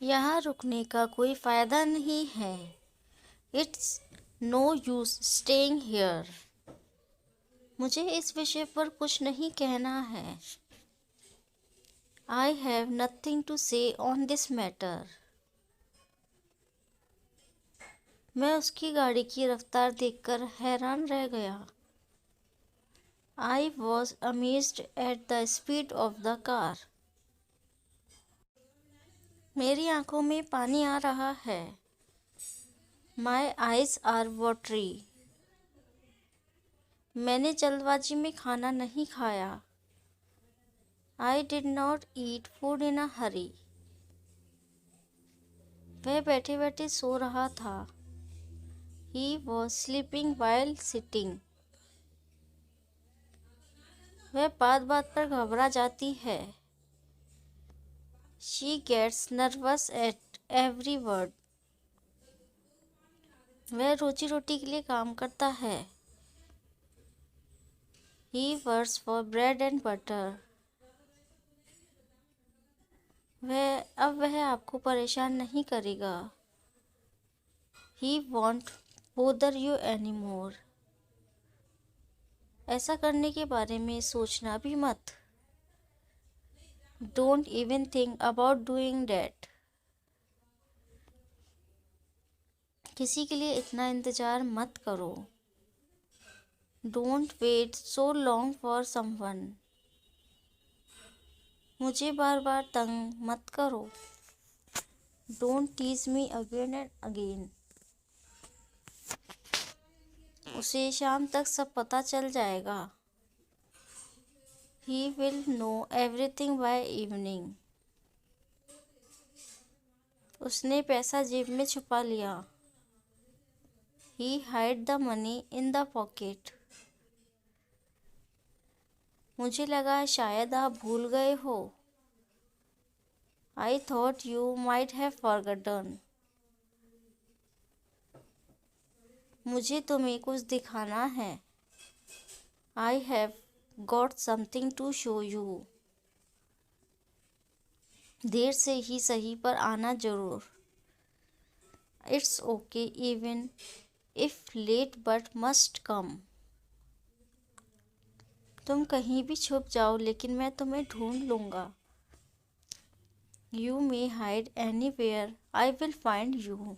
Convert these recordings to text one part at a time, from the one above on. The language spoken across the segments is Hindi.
यहाँ रुकने का कोई फ़ायदा नहीं है। It's no use staying here. मुझे इस विषय पर कुछ नहीं कहना है। I have nothing to say on this matter. मैं उसकी गाड़ी की रफ्तार देखकर हैरान रह गया। I was amazed at the speed of the car. मेरी आंखों में पानी आ रहा है। My eyes are watery. मैंने जल्दबाजी में खाना नहीं खाया। I did not eat food in a hurry. वह बैठे बैठे सो रहा था। He was sleeping while sitting. वह बात बात पर घबरा जाती है। She gets nervous at every word. वह रोजी रोटी के लिए काम करता है। He works for bread and butter. वह आपको परेशान नहीं करेगा। He won't bother you any more. ऐसा करने के बारे में सोचना भी मत। Don't even think about doing that. किसी के लिए इतना इंतज़ार मत करो। Don't wait so long for someone. मुझे बार बार तंग मत करो। Don't tease me again and again. उसे शाम तक सब पता चल जाएगा। He will know everything by evening. उसने पैसा जेब में छुपा लिया। He hide the money in the pocket. मुझे लगा शायद आप भूल गए हो। I thought you might have forgotten. मुझे तुम्हें कुछ दिखाना है। I have got something to show you. देर से ही सही पर आना जरूर। It's okay even if late but must come. तुम कहीं भी छुप जाओ लेकिन मैं तुम्हें ढूंढ लूँगा। You may hide any where I will find you.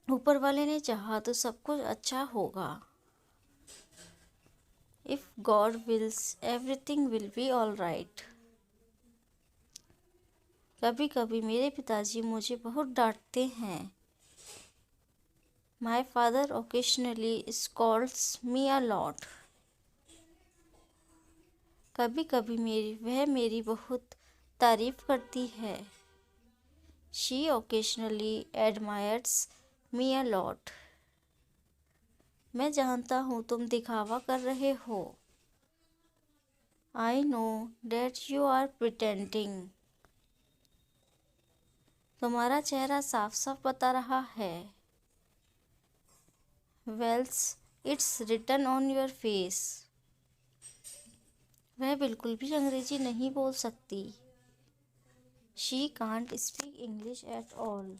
ऊपर वाले ने चाहा तो सब कुछ अच्छा होगा। If God wills everything will be all right. कभी कभी मेरे पिताजी मुझे बहुत डांटते हैं। My father occasionally scolds me a lot. कभी कभी वह मेरी बहुत तारीफ करती है। She occasionally admires me a lot. मैं जानता हूँ तुम दिखावा कर रहे हो। I know that you are pretending. तुम्हारा चेहरा साफ साफ बता रहा है। Wells it's written on your face. वह बिल्कुल भी अंग्रेजी नहीं बोल सकती। She can't speak English at all.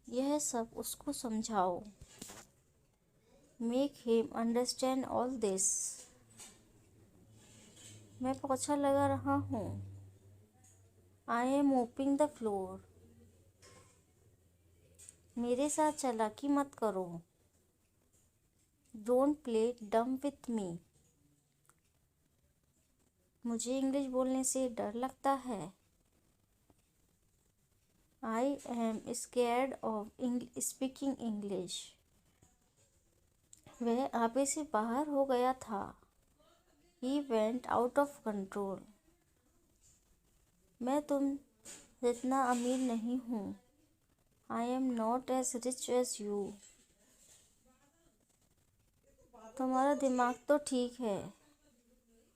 यह सब उसको समझाओ। Make him understand all this. मैं पोछा लगा रहा हूँ। I am mopping the floor. मेरे साथ चालाकी मत करो। Don't play dumb with me. मुझे इंग्लिश बोलने से डर लगता है। I am scared of speaking English. वह आपे से बाहर हो गया था। He went out of control. मैं तुम जितना अमीर नहीं हूँ। I am not as rich as you. तुम्हारा दिमाग तो ठीक है।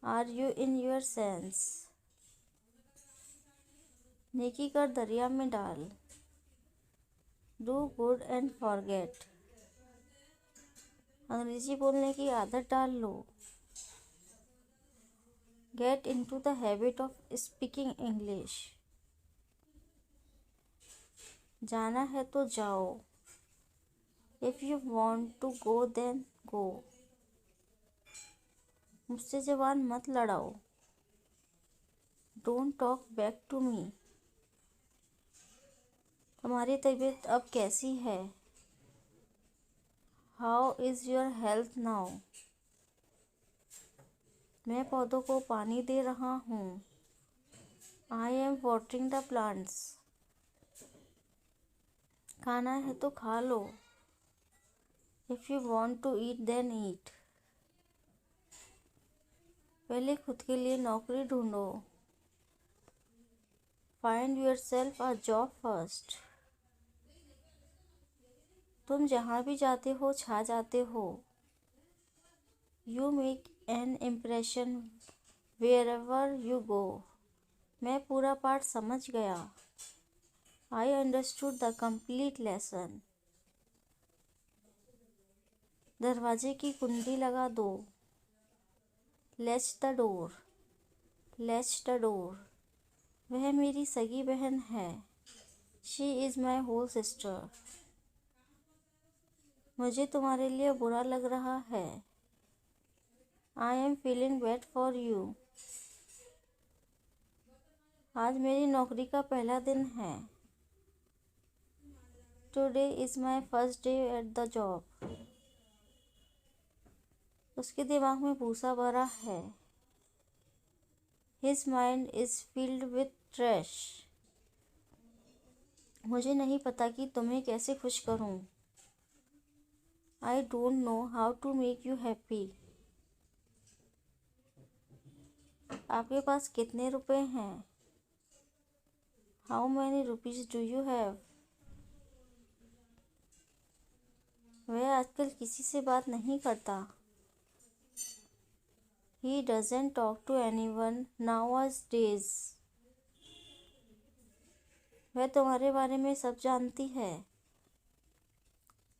Are you in your sense. नेकी कर दरिया में डाल। Do good and forget. अंग्रेजी बोलने की आदत डाल लो। Get into the habit of speaking English. जाना है तो जाओ। If you want to go then go. मुझसे ज़बान मत लड़ाओ। Don't talk back to me. तुम्हारी तबीयत अब कैसी है? How is your health now? मैं पौधों को पानी दे रहा हूँ। I am watering the plants. खाना है तो खा लो। If you want to eat then eat. पहले खुद के लिए नौकरी ढूंढो। Find your self a job first. तुम जहाँ भी जाते हो छा जाते हो। You make an impression where ever you गो। मैं पूरा पाठ समझ गया। I understood the complete lesson. दरवाजे की कुंडी लगा दो। Latch the door. Latch the door. वह मेरी सगी बहन है। She is my whole sister. मुझे तुम्हारे लिए बुरा लग रहा है। I am feeling bad for you. आज मेरी नौकरी का पहला दिन है। Today is my first day at the job. उसके दिमाग में भूसा भरा है। His mind is filled with trash. मुझे नहीं पता कि तुम्हें कैसे खुश करूं। I don't know how to make you happy. आपके पास कितने रुपए हैं? How many rupees do you have? वह आजकल किसी से बात नहीं करता। He doesn't talk to anyone nowadays. वह तुम्हारे बारे में सब जानती है।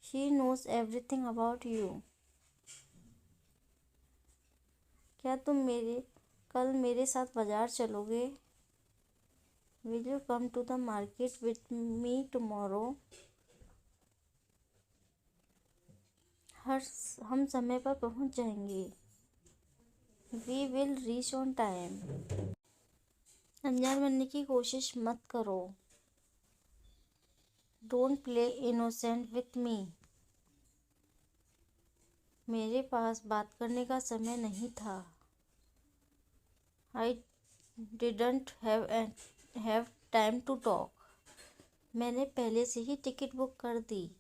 She knows everything about you. क्या तुम कल मेरे साथ बाजार चलोगे? Will you come to the market with me tomorrow? हम समय पर पहुंच जाएंगे। We will reach on time. अनजान बनने की कोशिश मत करो। Don't play innocent with me. मेरे पास बात करने का समय नहीं था। I didn't have time to talk. मैंने पहले से ही टिकट बुक कर दी।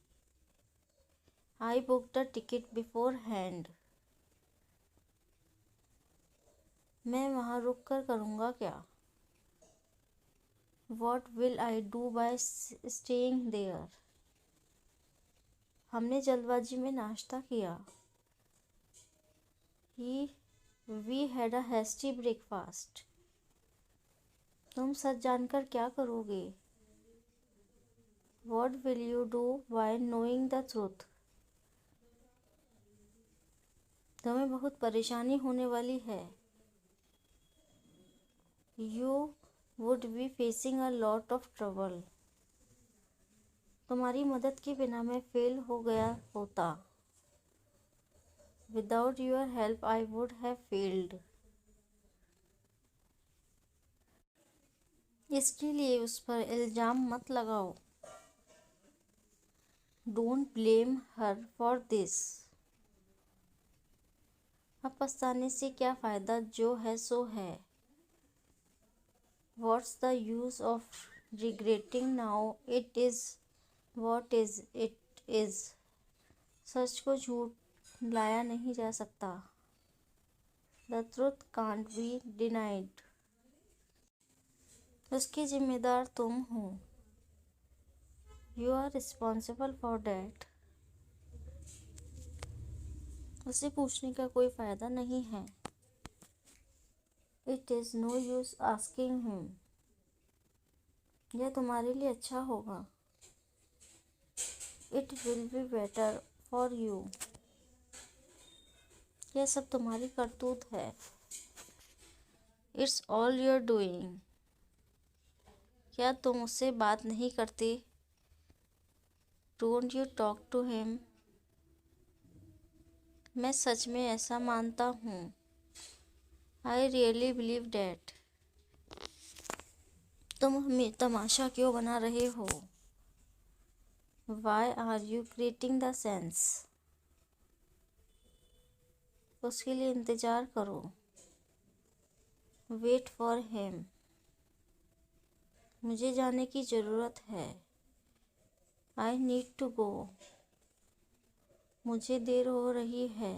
I book the ticket before hand. मैं वहाँ रुक कर करूँगा क्या? What will I do by staying there? हमने जल्दबाजी में नाश्ता किया। We had a hasty breakfast. तुम सच जानकर क्या करोगे? What will you do by knowing the truth? तुम्हें बहुत परेशानी होने वाली है। You would be facing a lot of trouble. तुम्हारी मदद के बिना मैं फेल हो गया होता। Without your help I would have failed. इसके लिए उस पर इल्ज़ाम मत लगाओ। Don't blame her for this. अब पछताने से क्या फ़ायदा, जो है सो है। What's the use of regretting now? It is what is it is. सच को झूठ लाया नहीं जा सकता। The truth can't be denied. उसके जिम्मेदार तुम हो। You are responsible for that. उसे पूछने का कोई फ़ायदा नहीं है। It is no use asking him. यह तुम्हारे लिए अच्छा होगा। It will be better for you. यह सब तुम्हारी करतूत है। It's all your doing. क्या तुम उससे बात नहीं करते? Don't you talk to him? मैं सच में ऐसा मानता हूँ। I really believe that. तुम हमें तमाशा क्यों बना रहे हो? Why are you creating the sense? उसके लिए इंतज़ार करो। Wait for him. मुझे जाने की ज़रूरत है। I need to go. मुझे देर हो रही है।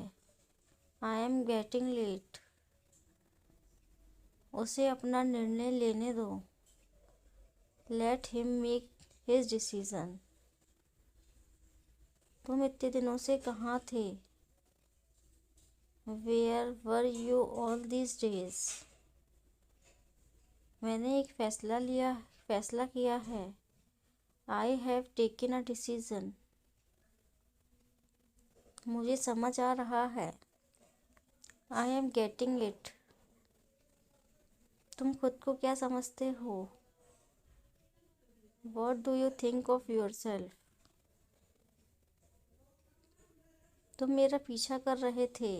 I am getting late. उसे अपना निर्णय लेने दो। Let him make his decision. तुम इतने दिनों से कहाँ थे? Where were you all these days? मैंने एक फैसला किया है। I have taken a decision. मुझे समझ आ रहा है। I am getting it. तुम खुद को क्या समझते हो? What do you think of yourself? तुम मेरा पीछा कर रहे थे।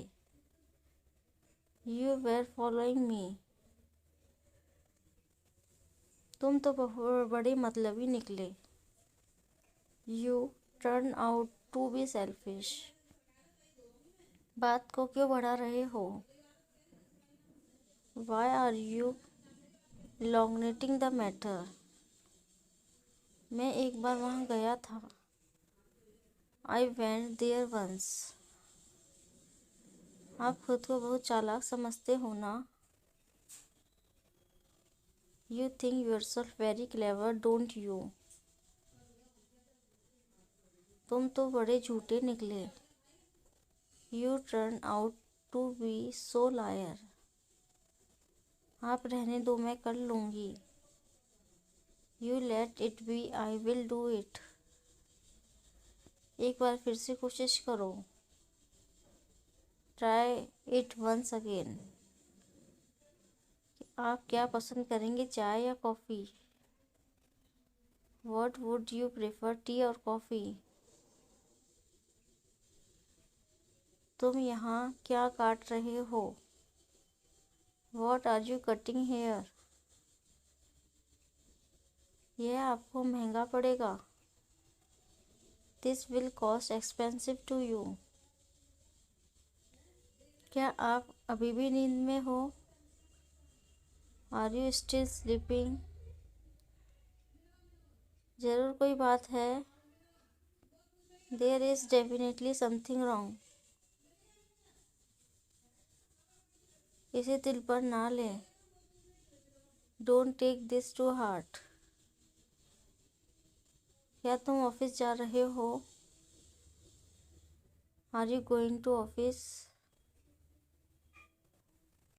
You were following me. तुम तो बहुत बड़े मतलबी निकले। You turn out to be selfish. बात को क्यों बढ़ा रहे हो? Why are you elongating the matter? मैं एक बार वहाँ गया था। I went there once. आप खुद को बहुत चालाक समझते हो ना? You think yourself very clever, don't you? तुम तो बड़े झूठे निकले। You turn out to be so liar. आप रहने दो, मैं कर लूँगी। You let it be, I will do it. एक बार फिर से कोशिश करो। Try it once again. आप क्या पसंद करेंगे, चाय या coffee? What would you prefer, tea और कॉफ़ी? तुम यहाँ क्या काट रहे हो? What are you cutting hair? यह आपको महंगा पड़ेगा। This will cost expensive to you. क्या आप अभी भी नींद में हो? Are you still sleeping? ज़रूर कोई बात है। There is definitely something wrong. इसे दिल पर ना लें। Don't take this to heart. क्या तुम ऑफिस जा रहे हो? Are you going to office?